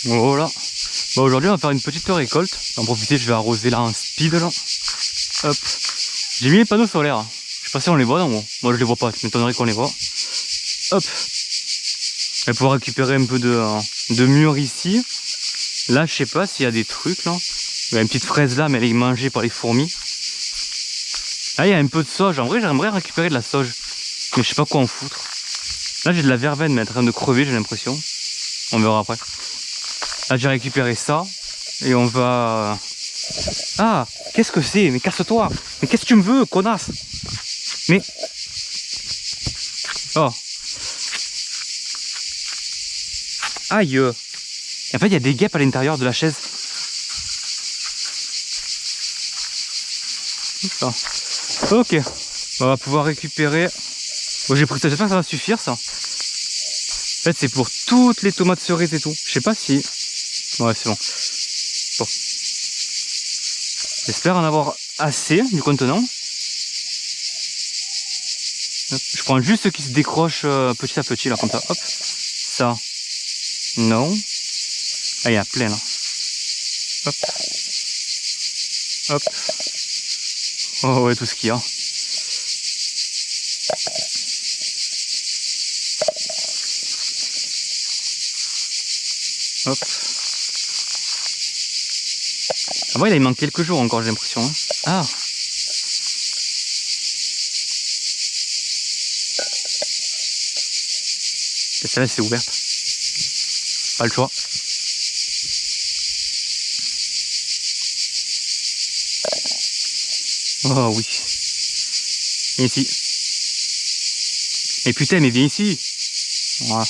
Voilà. Bon, aujourd'hui on va faire une petite récolte. En profiter, je vais arroser là en speed là. Hop. J'ai mis les panneaux solaires. Je sais pas si on les voit, non, bon. Moi je les vois pas, tu m'étonnerais qu'on les voit. Hop. Je vais pouvoir récupérer un peu de mûr ici. Là je sais pas s'il y a des trucs là. Il y a une petite fraise là, mais elle est mangée par les fourmis. Là il y a un peu de sauge. En vrai j'aimerais récupérer de la sauge. Mais je sais pas quoi en foutre. Là j'ai de la verveine mais elle est en train de crever, j'ai l'impression. On verra après. Là j'ai récupéré ça. Et on va... Ah, qu'est-ce que c'est? Mais casse-toi! Mais qu'est-ce que tu me veux, connasse? Mais... Oh. Aïe! En fait, il y a des guêpes à l'intérieur de la chaise. Ça. Ok. On va pouvoir récupérer... Bon, j'ai pris ça, j'espère que ça va suffire, ça. En fait, c'est pour toutes les tomates cerises et tout. Je sais pas si... Ouais, c'est bon. Bon. J'espère en avoir assez du contenant. Je prends juste ce qui se décroche petit à petit là comme ça. Hop. Ça. Non. Ah, il y a plein là. Hop. Hop. Oh ouais, tout ce qu'il y a. Hop. Ah ouais, là il manque quelques jours encore, j'ai l'impression. Hein. Ah. Et celle-là c'est ouverte. Pas le choix. Oh oui. Viens ici. Mais putain, mais viens ici. Voilà.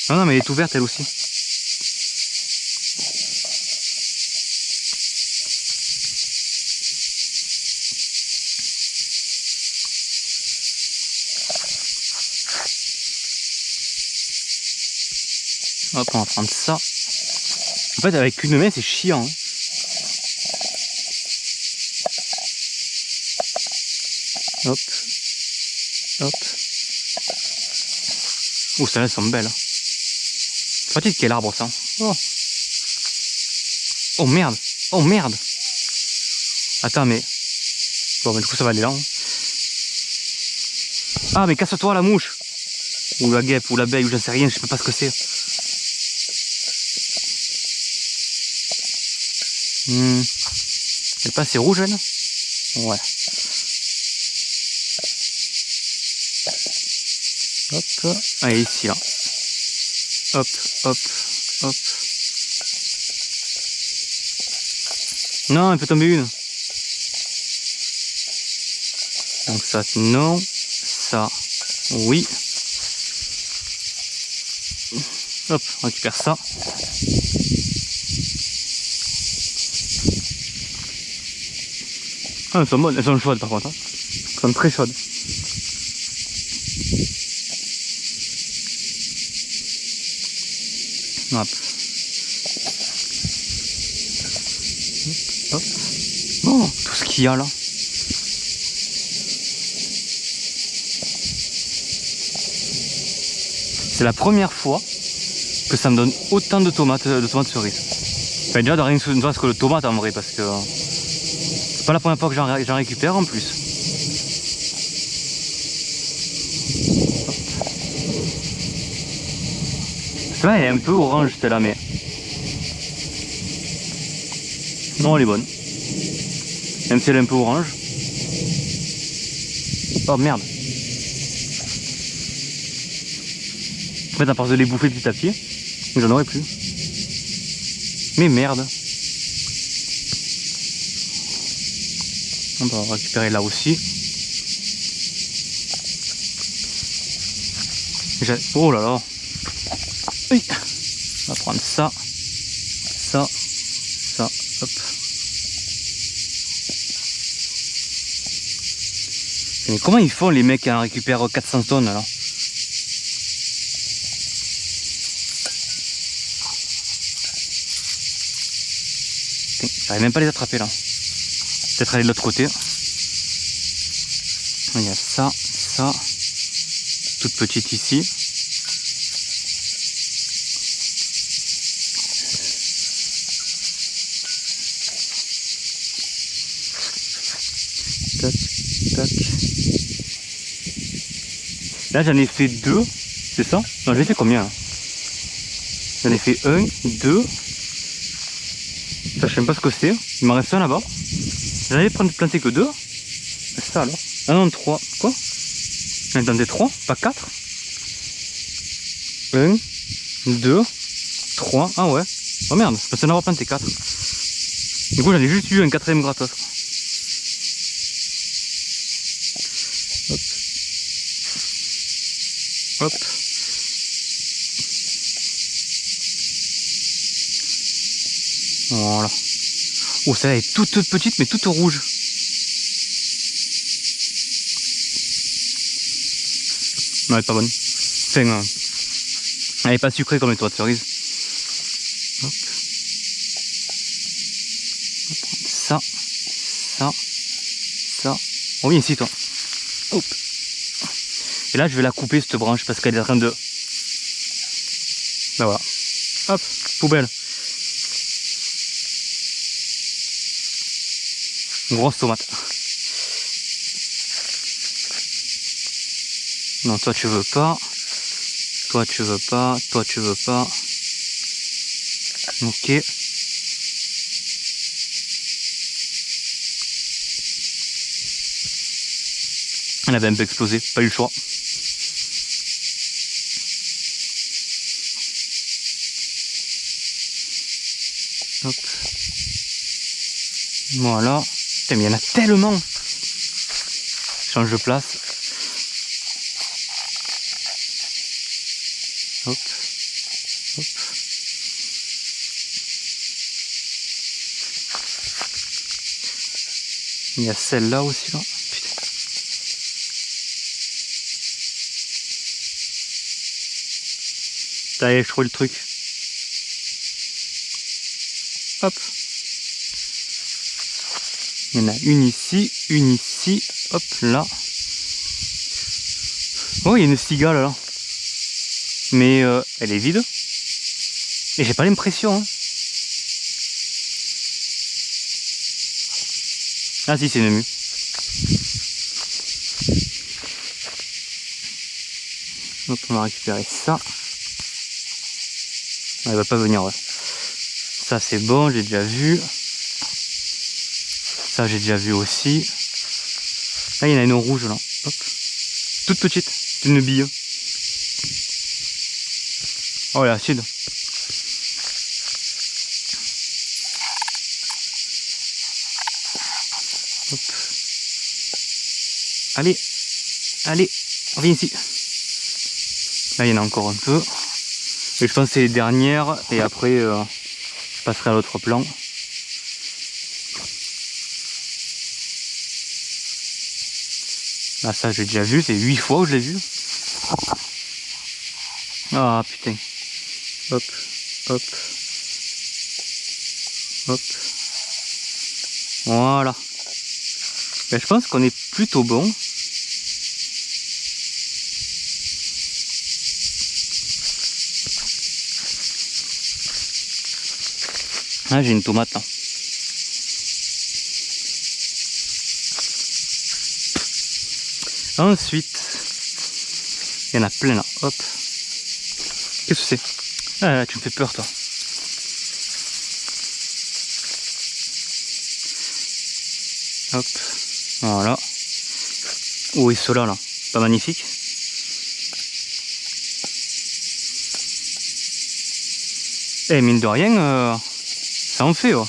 Non, non, mais elle est ouverte elle aussi. Hop, on va prendre ça. En fait, avec une main, c'est chiant. Hein. Hop. Hop. Ouh, celles-là, elles sont belles. C'est pas quel arbre, ça. Oh. Oh, merde. Oh, merde. Attends, mais... Bon, bah, du coup, ça va aller là. Hein. Ah, mais casse-toi, la mouche. Ou la guêpe, ou l'abeille, ou j'en sais rien, je sais pas ce que c'est. Elle passe, c'est rouge, elle? Ouais. Hop. Allez, ici, là. Hop, hop, hop. Non, il peut tomber une. Donc ça, non. Ça, oui. Hop, on récupère ça. Ah, elles sont bonnes, elles sont chaudes par contre. Hein. Elles sont très chaudes. Hop. Hop. Oh, tout ce qu'il y a là. C'est la première fois que ça me donne autant de tomates cerises. Enfin, déjà de rien que le tomate en vrai, parce que c'est pas la première fois que j'en récupère en plus. Celle-là elle est un peu orange celle-là, mais non, elle est bonne. Même si elle est un peu orange. Oh merde. En fait, à force de les bouffer petit à petit, j'en aurais plus. Mais merde. On va récupérer là aussi. Oh là là. Oui. On va prendre ça. Ça. Ça. Hop. Mais comment ils font les mecs qui en récupèrent 400 tonnes là? J'arrive même pas à les attraper là. Peut-être aller de l'autre côté. Il y a ça, ça. Toute petite ici. tac, tac. Là j'en ai fait 2, c'est ça? Non, j'en ai fait combien là? J'en ai fait 1, 2. Ça je sais même pas ce que c'est. Il m'en reste un là-bas. J'en avais planté que 2. C'est ça alors? Ah non, 3. Quoi? J'en ai planté 3, pas 4. 1, 2, 3. Ah ouais. Oh merde, je pensais en avoir planté 4. Du coup j'en ai juste eu un 4ème gratos. Hop. Hop. Voilà. Oh, celle-là est toute petite mais toute rouge. Non, elle est pas bonne. Enfin, elle est pas sucrée comme les tomates cerises. Hop. Ça, ça, ça. Oh, viens ici toi. Hop. Et là je vais la couper cette branche parce qu'elle est en train de... Ben voilà. Hop, poubelle. Une grosse tomate. Non, toi tu veux pas. Toi tu veux pas. Toi tu veux pas. Ok. Elle avait un peu explosé, pas eu le choix. Hop. Voilà. Putain, mais il y en a tellement. Change de place. Hop. Hop. Il y a celle-là aussi là. Putain. Ça y est, je trouve le truc. Hop. Il y en a une ici, hop là. Oh, il y a une cigale là. Mais elle est vide. Et j'ai pas l'impression. Hein. Ah si, c'est une mue. Donc on va récupérer ça. Elle va pas venir, ouais. Ça c'est bon, j'ai déjà vu. Ça j'ai déjà vu aussi. Là il y en a une rouge là. Hop. Toute petite, une bille. Oh elle est acide. Hop. Allez, allez, viens ici. Là il y en a encore un peu. Et je pense que c'est les dernières. Et après je passerai à l'autre plan. Là ça j'ai déjà vu, c'est 8 fois que je l'ai vu. Ah putain. Hop, hop, hop. Voilà. Ben, je pense qu'on est plutôt bon. Ah j'ai une tomate là. Ensuite, il y en a plein là. Hop. Qu'est-ce que c'est? Ah tu me fais peur toi. Hop. Voilà. Oh et ceux-là là. Pas magnifique. Eh mine de rien, ça en fait. Oh.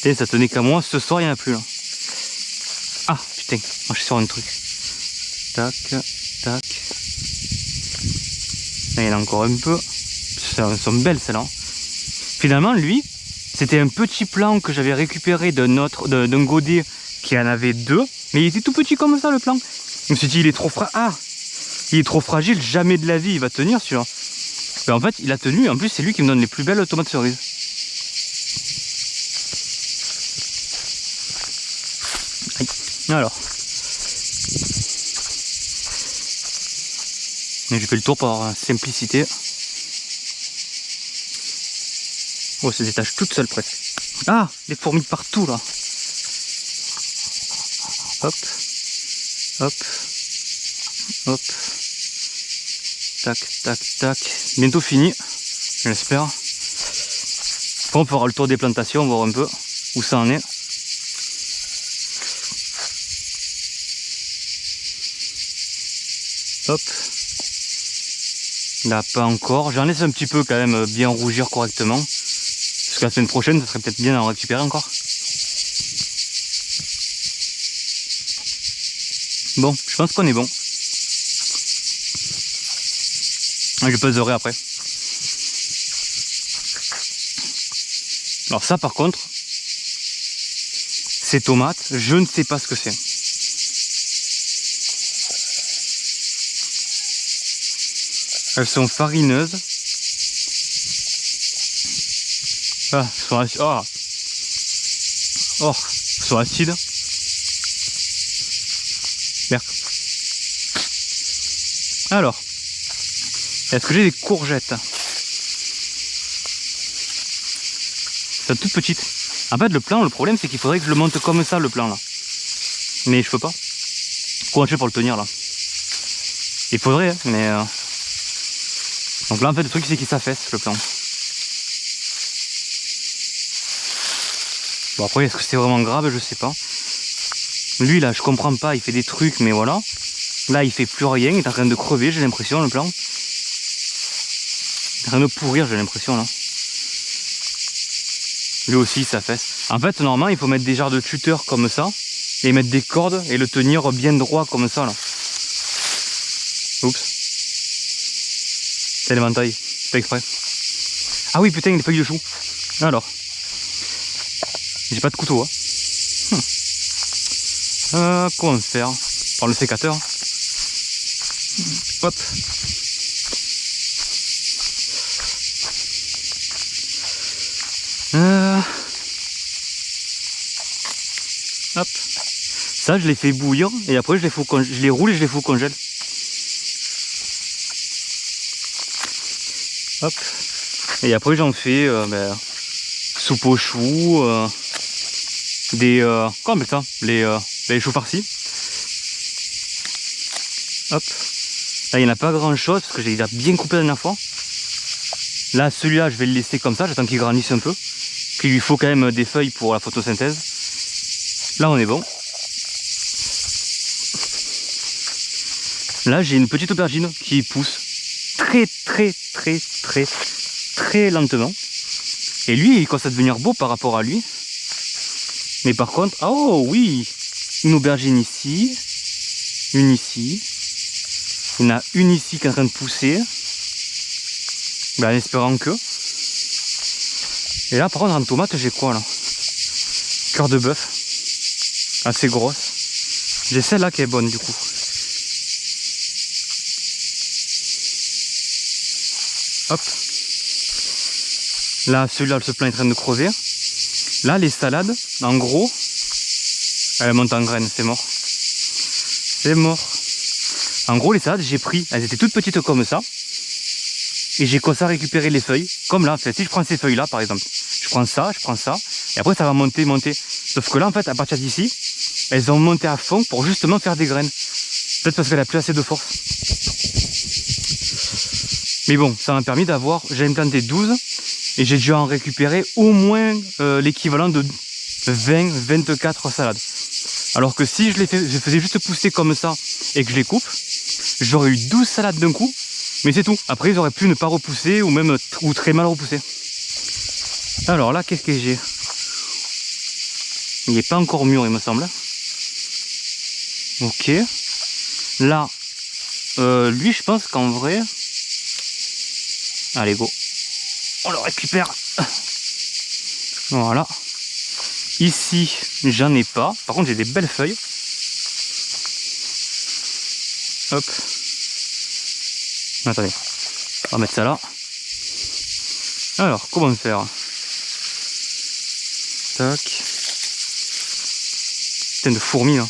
Et ça tenait qu'à moi, ce soir il n'y en a plus là. Ah putain, moi je sors un truc. Tac, tac. Là il y en a encore un peu. Elles sont belles celles-là. Finalement lui, c'était un petit plant que j'avais récupéré d'un godet qui en avait 2. Mais il était tout petit comme ça le plant. Je me suis dit il est trop il est trop fragile, jamais de la vie il va tenir celui-là. Mais en fait il a tenu, en plus c'est lui qui me donne les plus belles tomates cerises. Alors. Mais j'ai fait le tour par simplicité. Oh, ça se détache toute seule presque. Ah, des fourmis partout là. Hop, hop, hop. Tac, tac, tac. Bientôt fini, j'espère. Après on fera le tour des plantations, voir un peu où ça en est. Hop. Là, pas encore. J'en laisse un petit peu quand même bien rougir correctement. Parce que la semaine prochaine, ça serait peut-être bien d'en récupérer encore. Bon, je pense qu'on est bon. Je peserai après. Alors ça par contre, ces tomates, je ne sais pas ce que c'est. Elles sont farineuses. Ah, elles sont acides. Oh. Oh, elles sont acides. Merde. Alors, est-ce que j'ai des courgettes? C'est toute petite. En fait, le plan, le problème, c'est qu'il faudrait que je le monte comme ça, le plan là. Mais je peux pas. Comment je fais pour le tenir là? Il faudrait, hein, mais. Donc là, en fait, le truc, c'est qu'il s'affaisse le plan. Bon, après, est-ce que c'est vraiment grave? Je sais pas. Lui, là, je comprends pas. Il fait des trucs, mais voilà. Là, il fait plus rien. Il est en train de crever, j'ai l'impression, le plan. Il est en train de pourrir, j'ai l'impression, là. Lui aussi, il s'affaisse. En fait, normalement, il faut mettre des genres de tuteurs comme ça. Et mettre des cordes et le tenir bien droit comme ça, là. Oups. C'est l'éventail. C'est pas exprès. Ah oui, putain, des feuilles de chou. Alors. J'ai pas de couteau, hein. Comment faire? Par le sécateur. Hop. Hop. Ça, je les fais bouillir et après je les roule et je les fous au congèle. Hop. Et après j'en fais soupe aux choux, comment on appelle ça? Les choux farcis. Hop. Là, il n'y en a pas grand chose parce que j'ai déjà bien coupé la dernière fois. Là, celui-là, je vais le laisser comme ça, j'attends qu'il grandisse un peu. Puis il lui faut quand même des feuilles pour la photosynthèse. Là, on est bon. Là, j'ai une petite aubergine qui pousse très lentement. Et lui, il commence à devenir beau par rapport à lui. Mais par contre, oh oui, une aubergine ici, une ici. Il y en a une ici qui est en train de pousser. Ben, en espérant que. Et là, par contre, en tomate, j'ai quoi là? Cœur de bœuf. Assez grosse. J'ai celle-là qui est bonne du coup. Hop. Là, celui-là, ce plant est en train de crever. Là, les salades, en gros, elles montent en graines, c'est mort. C'est mort. En gros, les salades, j'ai pris, elles étaient toutes petites comme ça. Et j'ai commencé à récupérer les feuilles, comme là. En fait, si je prends ces feuilles-là, par exemple, je prends ça, et après, ça va monter. Sauf que là, en fait, à partir d'ici, elles vont monter à fond pour justement faire des graines. Peut-être parce qu'elle a plus assez de force. Mais bon, ça m'a permis d'avoir, j'ai implanté 12 et j'ai dû en récupérer au moins l'équivalent de 20-24 salades. Alors que si je faisais juste pousser comme ça et que je les coupe, j'aurais eu 12 salades d'un coup, mais c'est tout. Après, ils auraient pu ne pas repousser ou même ou très mal repousser. Alors là, qu'est-ce que j'ai? Il n'est pas encore mûr, il me semble. Ok. Là, lui, je pense qu'en vrai... Allez, go. On le récupère. Voilà. Ici, j'en ai pas. Par contre, j'ai des belles feuilles. Hop. Attendez. On va mettre ça là. Alors, comment faire? Tac. Putain de fourmis là.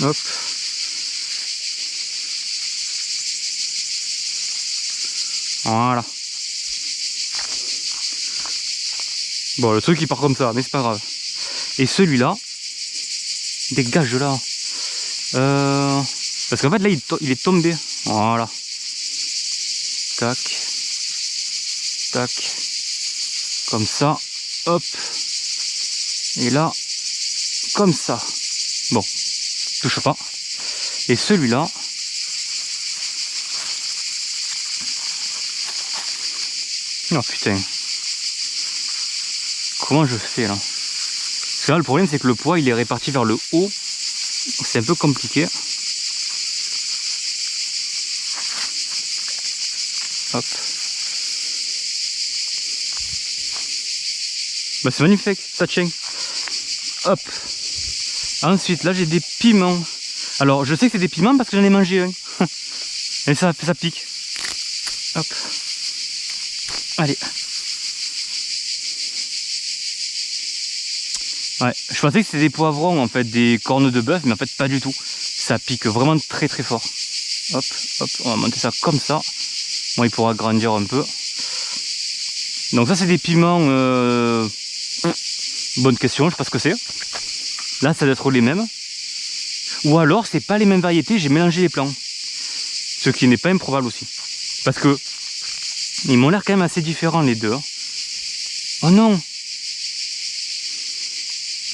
Hop. Voilà. Bon, le truc il part comme ça, mais c'est pas grave. Et celui-là, dégage de là. Parce qu'en fait là il est tombé. Voilà. Tac. Tac. Comme ça. Hop. Et là, comme ça. Bon, touche pas. Et celui-là. Oh putain. Comment je fais là? Parce que là le problème c'est que le poids il est réparti vers le haut. C'est un peu compliqué. Hop. Bah c'est magnifique, ça tient. Hop. Ensuite là j'ai des piments. Alors je sais que c'est des piments parce que j'en ai mangé un. Et ça pique. Hop. Allez. Ouais, je pensais que c'était des poivrons en fait, des cornes de bœuf, mais en fait pas du tout. Ça pique vraiment très très fort. Hop, hop, on va monter ça comme ça. Bon, il pourra grandir un peu. Donc ça c'est des piments. Bonne question, je sais pas ce que c'est. Là ça doit être les mêmes. Ou alors c'est pas les mêmes variétés, j'ai mélangé les plants. Ce qui n'est pas improbable aussi. Parce que ils m'ont l'air quand même assez différents les deux. Oh non!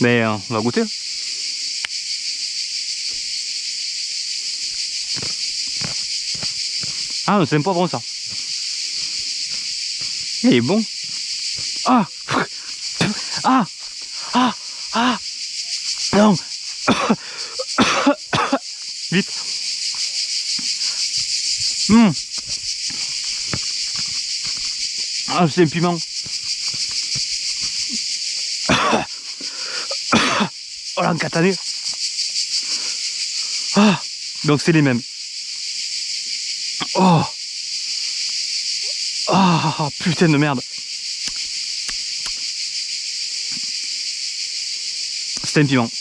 Mais on va goûter. Ah, c'est un poivron ça. Il est bon. Ah! Ah! Ah! Ah! Non! Vite! Ah, c'est un piment. Oh l'encatané. Ah, donc c'est les mêmes. Oh. Ah, putain de merde. C'est un piment.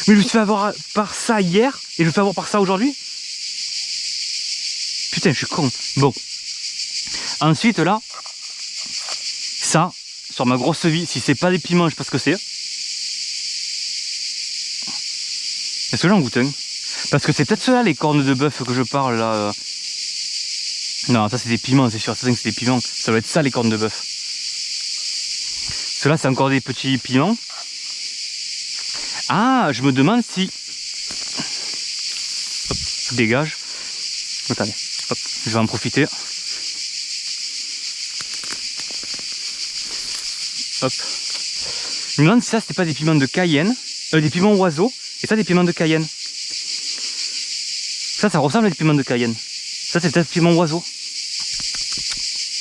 Mais je me suis fait avoir par ça hier et je me fais avoir par ça aujourd'hui. Putain, je suis con. Bon. Ensuite là, ça. Sur ma grosse vie, si c'est pas des piments, je sais pas ce que c'est. Est-ce que j'en goûte un? Parce que c'est peut-être ceux-là, les cornes de bœuf que je parle là. Non, ça c'est des piments, c'est sûr, c'est des piments. Ça doit être ça les cornes de bœuf. Ceux-là, c'est encore des petits piments. Ah, je me demande si. Hop, dégage. Attendez, hop, je vais en profiter. Hop. Je me demande si ça c'était pas des piments de Cayenne, des piments oiseaux, et ça des piments de Cayenne. Ça ressemble à des piments de Cayenne. Ça c'est peut-être piment oiseau.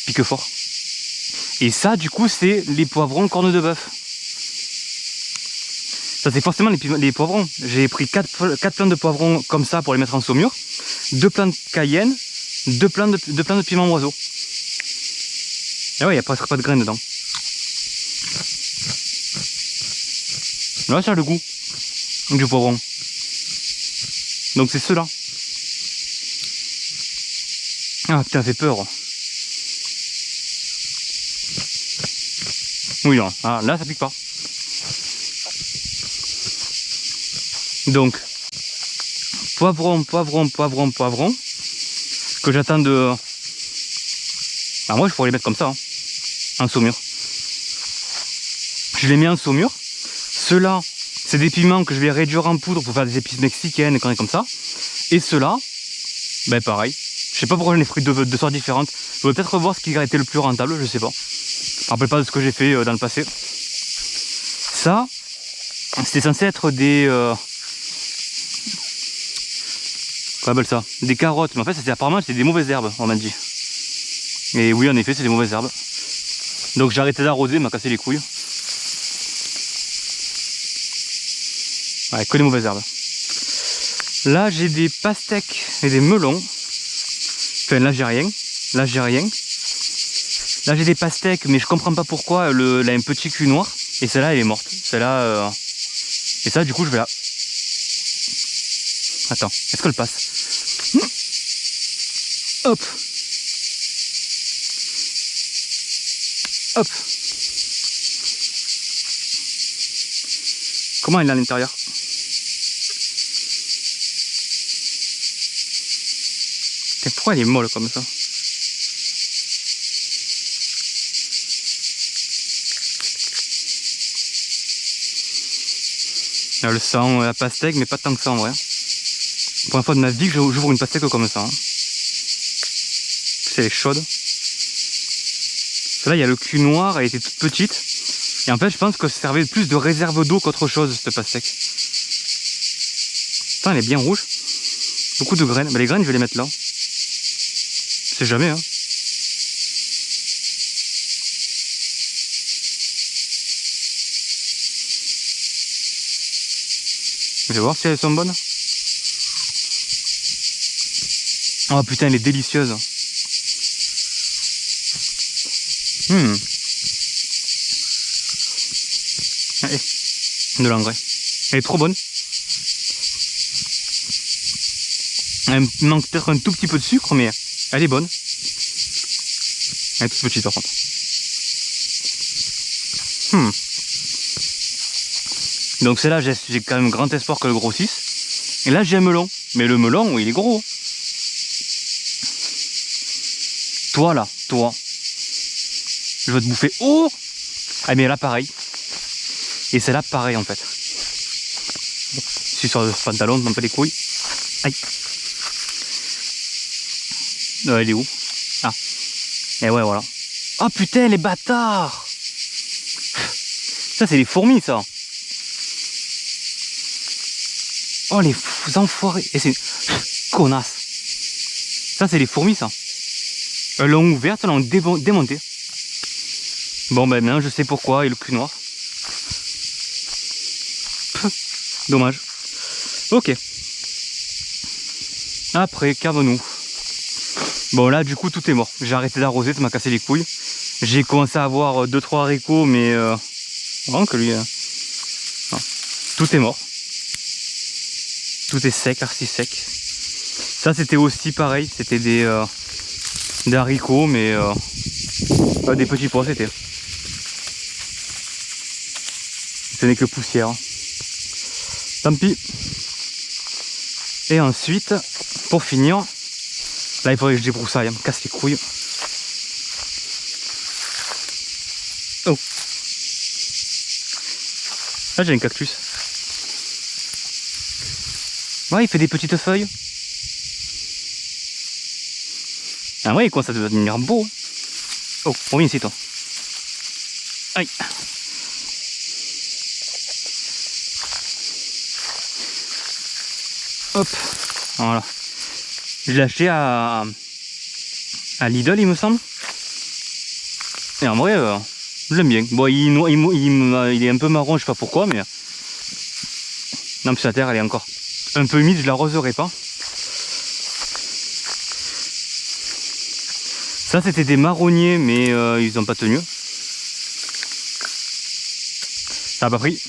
Pique fort. Et ça du coup c'est les poivrons cornes de bœuf. Ça c'est forcément les poivrons. J'ai pris 4 plants de poivrons comme ça pour les mettre en saumure, 2 plants de Cayenne, 2 plants de piment oiseau. Et ouais, il n'y a presque pas de graines dedans. Là, ça a le goût du poivron. Donc c'est ceux-là. Ah putain, ça fait peur. Oui, non. Ah, là, ça pique pas. Donc, poivron, poivron, poivron, poivron. Que j'attends de... Ah, moi, je pourrais les mettre comme ça, hein, en saumure. Je les mets en saumure. Ceux-là, c'est des piments que je vais réduire en poudre pour faire des épices mexicaines, et comme ça. Et ceux-là, ben pareil. Je sais pas pourquoi j'en ai pris deux sortes différentes. Je vais peut-être revoir ce qui a été le plus rentable, je sais pas. Je me rappelle pas de ce que j'ai fait dans le passé. Ça, c'était censé être des... Qu'on appelle ça? Des carottes. Mais en fait, apparemment, c'était des mauvaises herbes, on m'a dit. Et oui, en effet, c'est des mauvaises herbes. Donc j'ai arrêté d'arroser, m'a cassé les couilles. Ouais, que des mauvaises herbes. Là, j'ai des pastèques et des melons. Enfin, là, j'ai rien. Là, j'ai rien. Là, j'ai des pastèques, mais je comprends pas pourquoi. Elle a un petit cul noir. Et celle-là, elle est morte. Celle-là... Et ça, du coup, je vais la... Attends, est-ce qu'elle passe? Hop. Hop. Comment elle est à l'intérieur? Pourquoi elle est molle comme ça? Elle sent la pastèque, mais pas tant que ça en vrai. Pour la fois de ma vie que j'ouvre une pastèque comme ça. Hein. Elle est chaude. Là, il y a le cul noir, elle était toute petite. Et en fait, je pense que ça servait plus de réserve d'eau qu'autre chose, cette pastèque. Putain, elle est bien rouge. Beaucoup de graines. Bah, les graines, je vais les mettre là. Je sais jamais, hein. Je vais voir si elles sont bonnes. Oh putain, elle est délicieuse. Allez, de l'engrais. Elle est trop bonne. Elle manque peut-être un tout petit peu de sucre, mais elle est bonne. Elle est toute petite par contre. Donc c'est là j'ai quand même grand espoir que le grossisse. Et là j'ai un melon. Mais le melon, il est gros. Toi là, toi. Je vais te bouffer. Oh! Ah mais là pareil. Et c'est là pareil en fait. Je suis sur le pantalon, un peu les couilles. Aïe. Elle est où? Ah. Et ouais voilà. Oh putain les bâtards! Ça c'est les fourmis ça. Oh les enfoirés. Et c'est connasse. Ça c'est les fourmis ça. Elles l'ont ouverte, elles l'ont démontée. Bon ben maintenant je sais pourquoi, et le cul noir. Dommage. Ok. Après, qu'avons-nous? Bon là du coup tout est mort. J'ai arrêté d'arroser, ça m'a cassé les couilles. J'ai commencé à avoir 2-3 haricots, mais vraiment que lui... non. Tout est mort. Tout est sec, archi sec. Ça c'était aussi pareil, c'était des haricots, mais des petits pois c'était. Ce n'est que poussière. Tant pis. Et ensuite, pour finir, là il faudrait que je débroussaille, me casse les couilles. Oh. Là j'ai un cactus. Ouais, il fait des petites feuilles. Ah ouais, quoi, ça doit devenir beau. Oh, reviens ici toi. Aïe. Hop, voilà. Je l'ai acheté à Lidl, il me semble. Et en vrai, j'aime bien. Bon, il est un peu marron, je sais pas pourquoi, mais... Non, puis la terre, elle est encore un peu humide, je l'arroserai pas. Ça, c'était des marronniers, mais ils n'ont pas tenu. Ça n'a pas pris.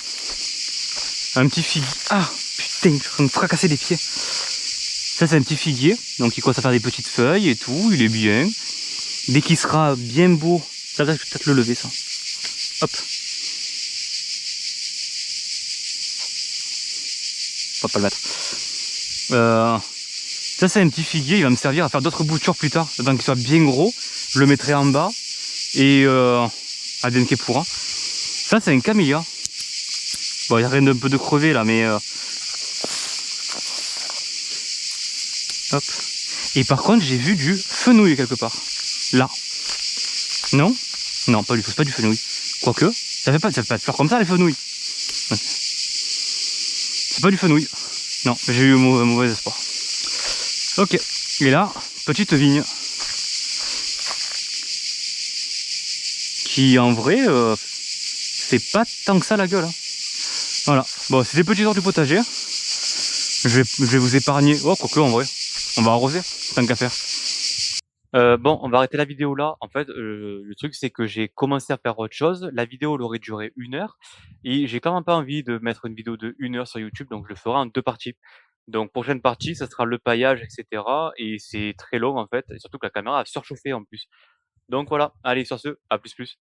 Un petit figuier. Ah, putain, je suis en train de me fracasser les pieds. Ça, c'est un petit figuier. Donc, il commence à faire des petites feuilles et tout. Il est bien. Dès qu'il sera bien beau, ça va peut-être le lever, ça. Hop. On va pas le mettre. Ça c'est un petit figuier, il va me servir à faire d'autres boutures plus tard. Tant qu'il soit bien gros, je le mettrai en bas et à Denkepoura. Ça c'est un camélia. Bon, il y a rien d'un peu de crevé là, mais hop. Et par contre j'ai vu du fenouil quelque part. Là. Non? Non, pas du tout, c'est pas du fenouil. Quoique, ça fait pas de fleurs comme ça les fenouils. C'est pas du fenouil. Non, j'ai eu un mauvais espoir. Ok, et là, petite vigne. Qui en vrai, fait pas tant que ça la gueule. Hein. Voilà, bon, c'est des petits heures du potager. Je vais vous épargner. Oh, quoique en vrai, on va arroser, tant qu'à faire. Bon, on va arrêter la vidéo là. En fait, le truc, c'est que j'ai commencé à faire autre chose. La vidéo, elle aurait duré 1 heure et j'ai quand même pas envie de mettre une vidéo de 1 heure sur YouTube, donc je le ferai en 2 parties. Donc prochaine partie, ça sera le paillage et cetera et c'est très long, en fait et surtout que la caméra a surchauffé en plus. Donc voilà, allez sur ce, à plus plus.